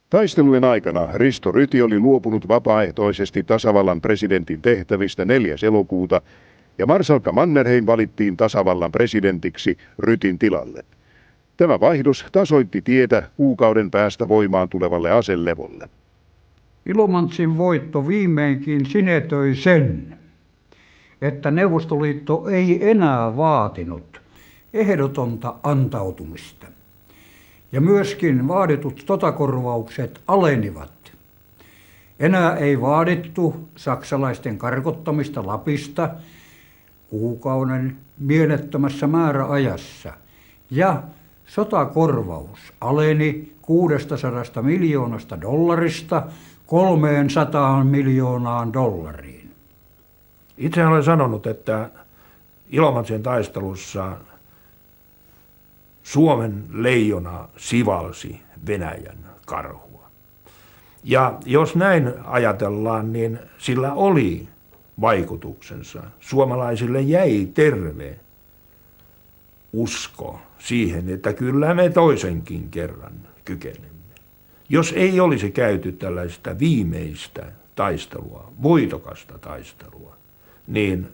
Taistelujen aikana Risto Ryti oli luopunut vapaaehtoisesti tasavallan presidentin tehtävistä 4. elokuuta ja marsalkka Mannerheim valittiin tasavallan presidentiksi Rytin tilalle. Tämä vaihdos tasoitti tietä kuukauden päästä voimaan tulevalle aselevolle. Ilomantsin voitto viimeinkin sinetöi sen, että Neuvostoliitto ei enää vaatinut ehdotonta antautumista. Ja myöskin vaaditut sotakorvaukset alenivat. Enää ei vaadittu saksalaisten karkottamista Lapista, kuukauden mielettömässä määräajassa ja sotakorvaus aleni 600 miljoonasta dollarista 300 miljoonaan dollariin. Itse olen sanonut, että Ilomantsin taistelussa Suomen leijona sivalsi Venäjän karhua. Ja jos näin ajatellaan, niin sillä oli vaikutuksensa. Suomalaisille jäi terve usko siihen, että kyllä me toisenkin kerran kykenemme. Jos ei olisi käyty tällaista viimeistä taistelua, voitokasta taistelua, niin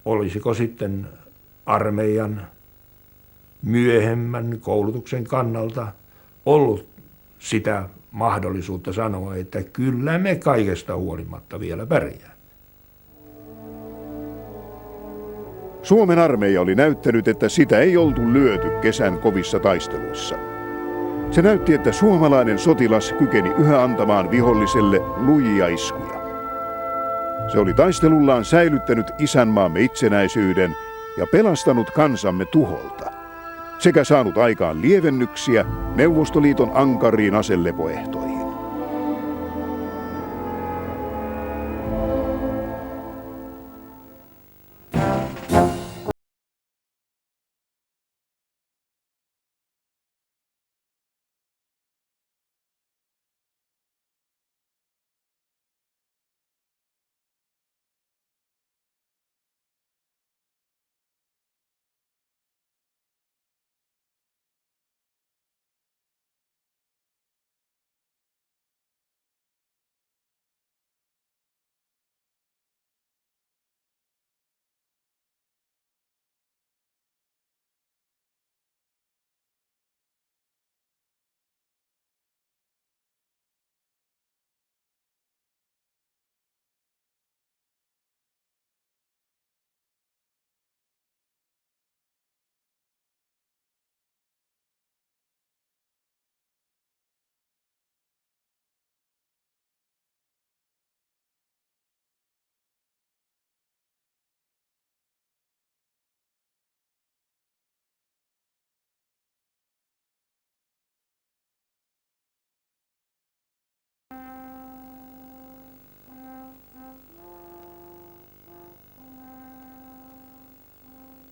olisiko sitten armeijan myöhemmän koulutuksen kannalta ollut sitä mahdollisuutta sanoa, että kyllä me kaikesta huolimatta vielä pärjää. Suomen armeija oli näyttänyt, että sitä ei oltu lyöty kesän kovissa taisteluissa. Se näytti, että suomalainen sotilas kykeni yhä antamaan viholliselle lujia iskuja. Se oli taistelullaan säilyttänyt isänmaamme itsenäisyyden ja pelastanut kansamme tuholta, sekä saanut aikaan lievennyksiä Neuvostoliiton ankariin aselepoehtoihin.